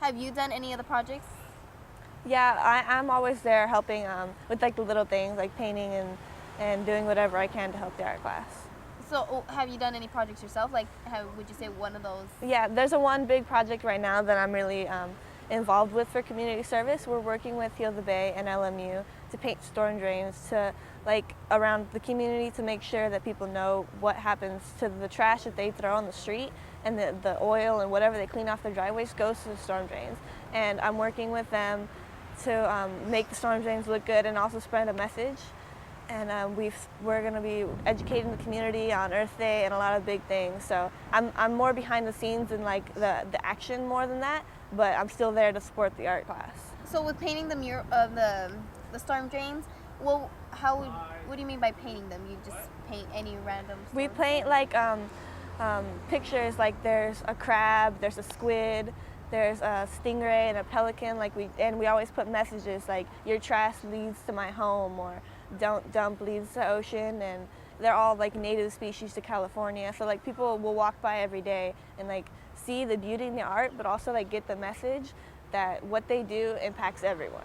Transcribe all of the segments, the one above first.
Have you done any of the projects? Yeah, I'm always there helping with like the little things like painting and doing whatever I can to help the art class. So have you done any projects yourself? Like, would you say one of those? Yeah, there's one big project right now that I'm really involved with for community service. We're working with Heal the Bay and LMU to paint storm drains to like around the community to make sure that people know what happens to the trash that they throw on the street, and the oil and whatever they clean off their driveways goes to the storm drains. And I'm working with them to make the storm drains look good and also spread a message. And we're going to be educating the community on Earth Day and a lot of big things. So I'm more behind the scenes and like the action more than that, but I'm still there to support the art class. So with painting the mural of the storm drains, well, what do you mean by painting them? You just paint any random? We paint like pictures. Like there's a crab, there's a squid, there's a stingray and a pelican. And we always put messages like your trash leads to my home, or don't dump leads to ocean, and they're all like native species to California. So like people will walk by every day and like see the beauty in the art, but also like get the message that what they do impacts everyone.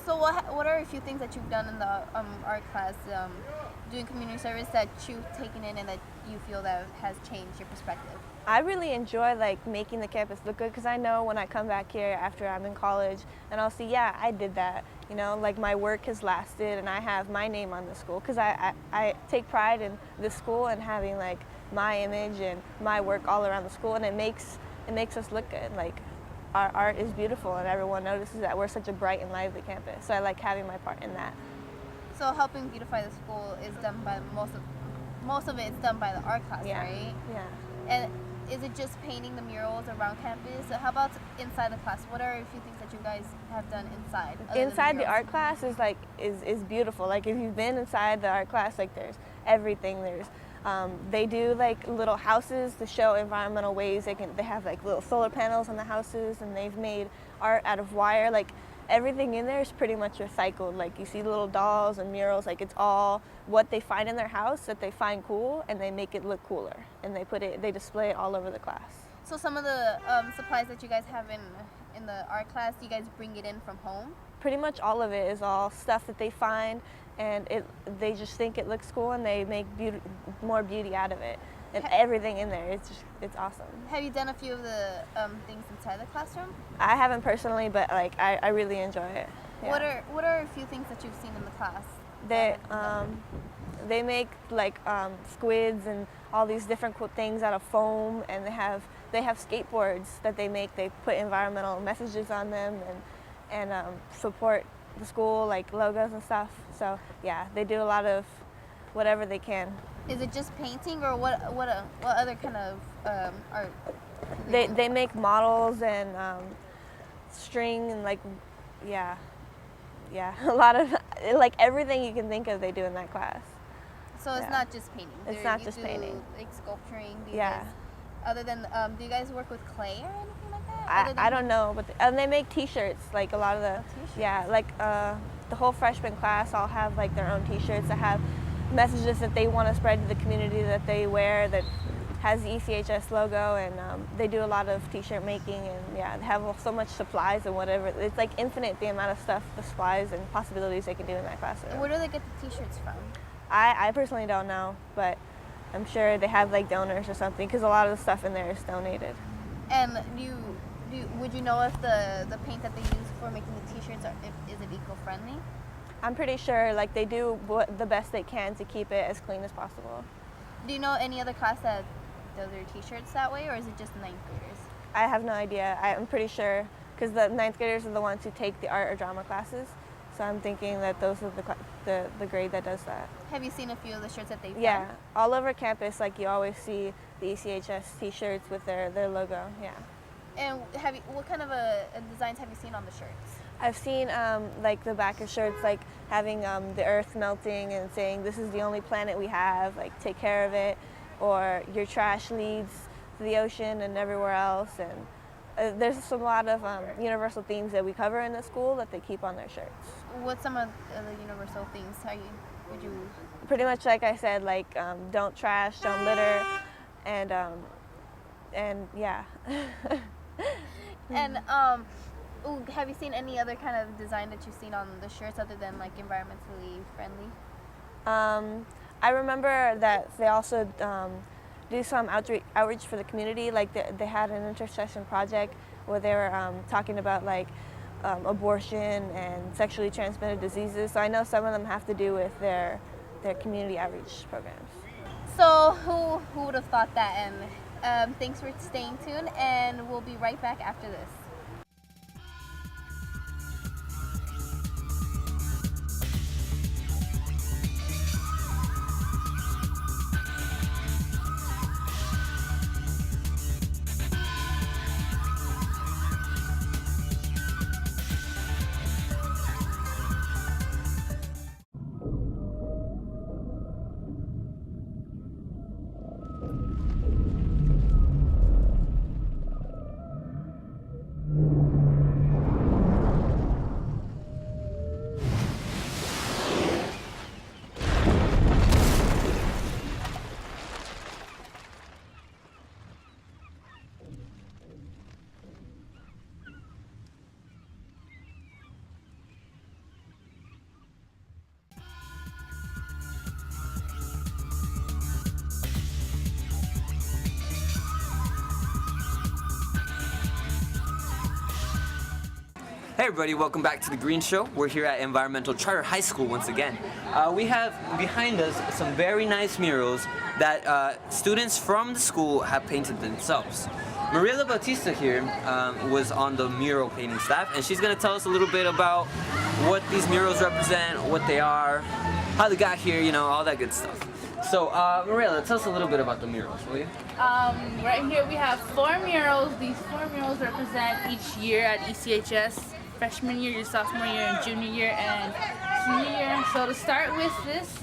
So what are a few things that you've done in the art class, doing community service, that you've taken in and that you feel that has changed your perspective? I really enjoy like making the campus look good, because I know when I come back here after I'm in college and I'll see, yeah, I did that. You know, like my work has lasted and I have my name on the school, because I take pride in the school and having like my image and my work all around the school, and it makes us look good. Like our art is beautiful and everyone notices that we're such a bright and lively campus. So I like having my part in that. So helping beautify the school is done by most of it is done by the art class, Yeah. right? Yeah. And is it just painting the murals around campus? So how about inside the class? What are a few things that you guys have done inside? Inside the art class is beautiful. Like if you've been inside the art class, like there's everything. They do like little houses to show environmental ways. They have like little solar panels on the houses, and they've made art out of wire. Like everything in there is pretty much recycled. Like you see little dolls and murals. Like it's all what they find in their house that they find cool, and they make it look cooler, and they display it all over the class. So some of the supplies that you guys have in the art class, do you guys bring it in from home? Pretty much all of it is all stuff that they find, and they just think it looks cool, and they make more beauty out of it. And everything in there, it's awesome. Have you done a few of the things inside the classroom? I haven't personally, but like I really enjoy it. Yeah. What are a few things that you've seen in the class? They make like squids and all these different cool things out of foam, and they have skateboards that they make. They put environmental messages on them and support the school, like logos and stuff. So yeah, they do a lot of whatever they can. Is it just painting, or what other kind of art? They make models and string and like yeah, a lot of like everything you can think of they do in that class. So it's not just painting. It's not just painting. Like sculpturing. Other than, do you guys work with clay or anything like that? I don't know, but and they make T-shirts. Like a lot of the like the whole freshman class all have like their own T-shirts that have messages that they want to spread to the community that they wear that has the ECHS logo, and they do a lot of T-shirt making, and yeah, they have so much supplies and whatever. It's like infinite the amount of stuff, the supplies and possibilities they can do in that classroom. Where do they get the T-shirts from? I personally don't know, but I'm sure they have like donors or something, because a lot of the stuff in there is donated. And would you know if the paint that they use for making the T-shirts is it eco-friendly? I'm pretty sure like they do the best they can to keep it as clean as possible. Do you know any other class that does their T-shirts that way, or is it just ninth graders? I have no idea. I'm pretty sure, because the ninth graders are the ones who take the art or drama classes. So I'm thinking that those are the grade that does that. Have you seen a few of the shirts that they've Yeah, done? all over campus, like you always see the ECHS T-shirts with their logo. Yeah. And what kind of designs have you seen on the shirts? I've seen like the back of shirts, like having the earth melting and saying this is the only planet we have, like take care of it, or your trash leads to the ocean and everywhere else. And there's a lot of universal themes that we cover in the school that they keep on their shirts. What's some of the universal themes? Would you? Pretty much like I said, like don't trash, don't litter, and yeah. And ooh, have you seen any other kind of design that you've seen on the shirts other than like environmentally friendly? I remember that they also do some outreach for the community. Like they had an intersection project where they were talking about like abortion and sexually transmitted diseases. So I know some of them have to do with their community outreach programs. So who would have thought that? And thanks for staying tuned, and we'll be right back after this. Hey everybody, welcome back to The Green Show. We're here at Environmental Charter High School once again. We have behind us some very nice murals that students from the school have painted themselves. Mariela Bautista here was on the mural painting staff, and she's going to tell us a little bit about what these murals represent, what they are, how they got here, you know, all that good stuff. So, Mariela, tell us a little bit about the murals, will you? Right here we have 4 murals. These 4 murals represent each year at ECHS. Freshman year, your sophomore year, and junior year, and senior year. So to start with this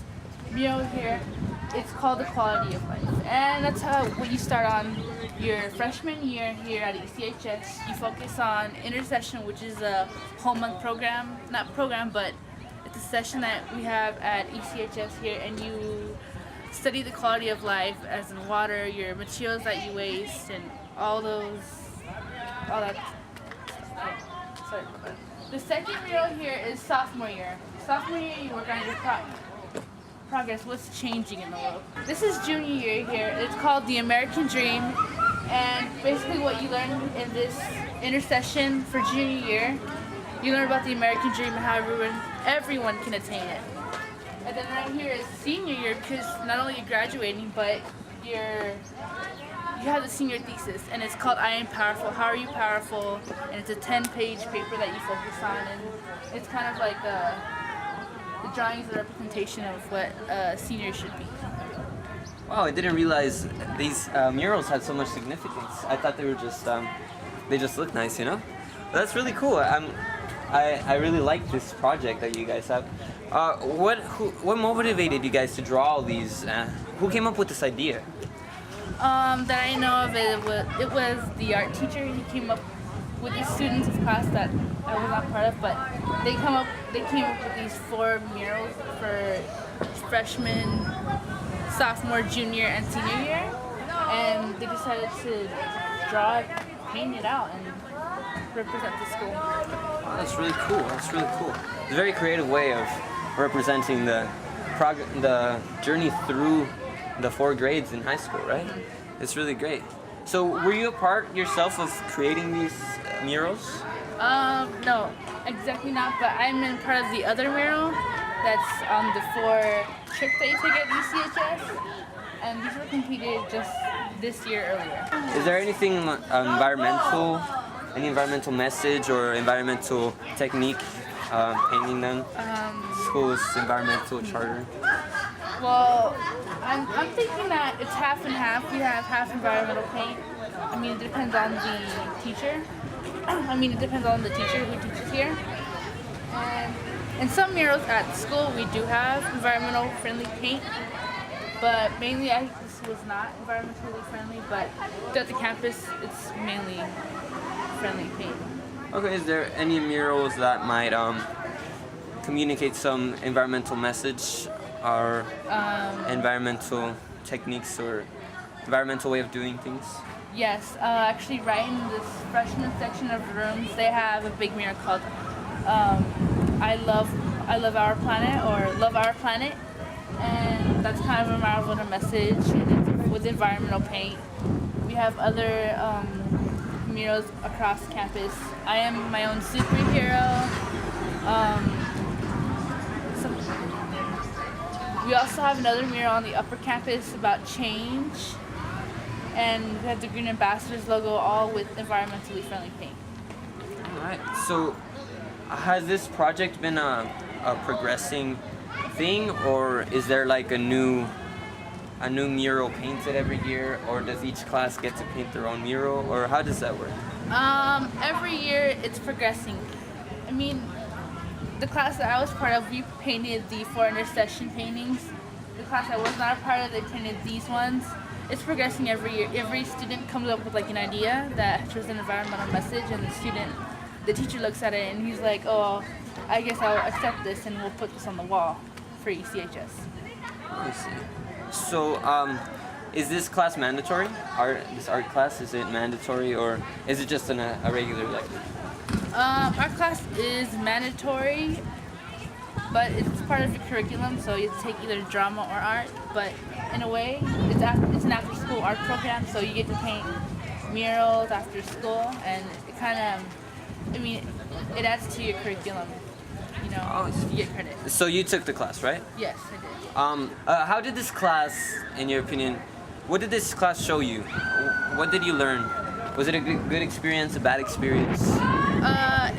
mural here, it's called the quality of life. And that's how when you start on your freshman year here at ECHS, you focus on intercession, which is a whole month program. Not program, but it's a session that we have at ECHS here, and you study the quality of life as in water, your materials that you waste, and all that. The second mural here is sophomore year. Sophomore year, you work on your progress, what's changing in the world. This is junior year here. It's called the American Dream, and basically what you learn in this intercession for junior year, you learn about the American Dream and how everyone can attain it. And then right here is senior year, because not only you're graduating, but you have the senior thesis, and it's called I Am Powerful, How Are You Powerful? And it's a 10-page paper that you focus on, and it's kind of like the drawings and representation of what a senior should be. Wow, I didn't realize these murals had so much significance. I thought they were just, they just look nice, you know? But that's really cool. I really like this project that you guys have. What motivated you guys to draw all these? Who came up with this idea? That I know of, it was the art teacher. He came up with the students of class that I was not part of, but they came up with these 4 murals for freshman, sophomore, junior, and senior year, and they decided to draw it, paint it out, and represent the school. Wow, that's really cool. That's really cool. It's a very creative way of representing the journey through the 4 grades in high school, right? It's really great. So were you a part yourself of creating these murals? No, exactly not, but I'm in part of the other mural that's on the 4 trips that you take at ECHS, and these were completed just this year earlier. Is there anything any environmental message or environmental technique painting them? School's environmental charter? Well, I'm thinking that it's half and half. We have half environmental paint. I mean, it depends on the teacher. It depends on the teacher who teaches here. And in some murals at school, we do have environmental friendly paint, but mainly this was not environmentally friendly, but at the campus, it's mainly friendly paint. Okay, is there any murals that might communicate some environmental message or environmental techniques or environmental way of doing things? Yes, actually, right in this freshman section of rooms, they have a big mural called "I love our planet" or "Love our planet," and that's kind of a mural with a message, and it's with environmental paint. We have other murals across campus. I am my own superhero. We also have another mural on the upper campus about change. And we have the Green Ambassadors logo, all with environmentally friendly paint. All right. So, has this project been a progressing thing, or is there like a new mural painted every year, or does each class get to paint their own mural, or how does that work? Every year it's progressing. I mean, the class that I was part of, we painted the foreigner session paintings. The class I was not a part of, they painted these ones. It's progressing every year. Every student comes up with like an idea that shows an environmental message, and the teacher looks at it and he's like, "Oh, I guess I'll accept this, and we'll put this on the wall for ECHS." I see. So, is this class mandatory? This art class, is it mandatory, or is it just a regular lecture? Our class is mandatory, but it's part of the curriculum, so you have to take either drama or art. But in a way, it's an after-school art program, so you get to paint murals after school, and it kind of, I mean, it adds to your curriculum. You know, you get credit. So you took the class, right? Yes, I did. How did this class, in your opinion, what did this class show you? What did you learn? Was it a good experience, a bad experience?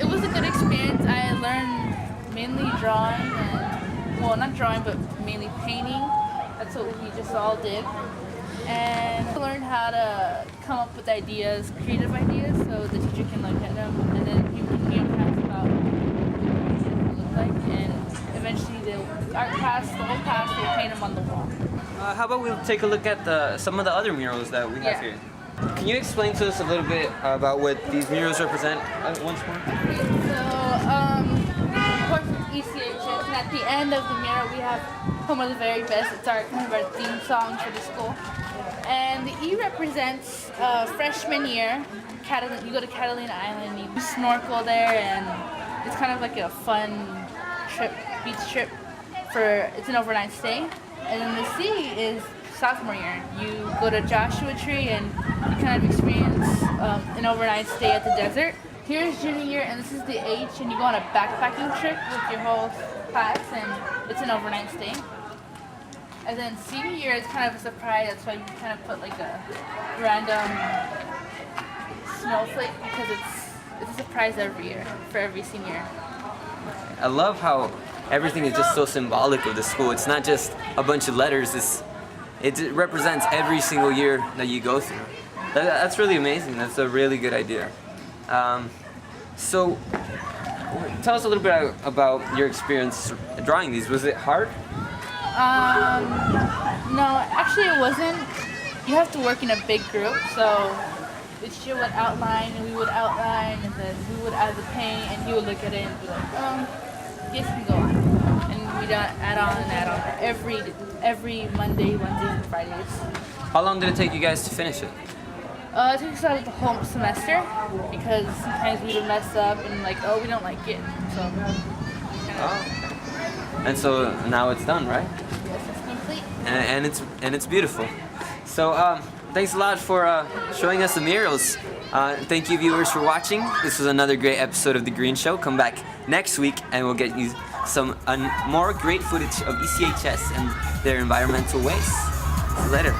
It was a good experience. I learned mainly drawing, and, well, not drawing, but mainly painting. That's what we just all did. And I learned how to come up with ideas, creative ideas, so the teacher can look at them, and then you can hear facts about what it look like, and eventually our class, the whole class, will paint them on the wall. How about we'll take a look at some of the other murals that we have here. Can you explain to us a little bit about what these murals represent once more? So, of course, ECHS, and at the end of the mural, we have Home of the Very Best. It's our kind of our theme song for the school. And the E represents freshman year. You go to Catalina Island, you snorkel there, and it's kind of like a fun trip, beach trip. It's an overnight stay. And then the C is sophomore year. You go to Joshua Tree and you kind of experience an overnight stay at the desert. Here's junior year, and this is the H, and you go on a backpacking trip with your whole class, and it's an overnight stay. And then senior year is kind of a surprise. That's why you kind of put like a random snowflake, because it's a surprise every year for every senior. I love how everything is just so symbolic of the school. It's not just a bunch of letters. It represents every single year that you go through. That's really amazing. That's a really good idea. So, tell us a little bit about your experience drawing these. Was it hard? No, actually it wasn't. You have to work in a big group, so the teacher would outline, and we would outline, and then we would add the paint, and he would look at it and be like, yes, we go on. And we'd add on every Monday, Wednesdays, and Fridays. How long did it take you guys to finish it? It took us out of the whole semester, because sometimes we would mess up and we don't like it. So. And so now it's done, right? Yes, it's complete. And it's beautiful. So thanks a lot for showing us the murals. Thank you, viewers, for watching. This was another great episode of The Green Show. Come back next week and we'll get you some more great footage of ECHS and their environmental waste. See you later.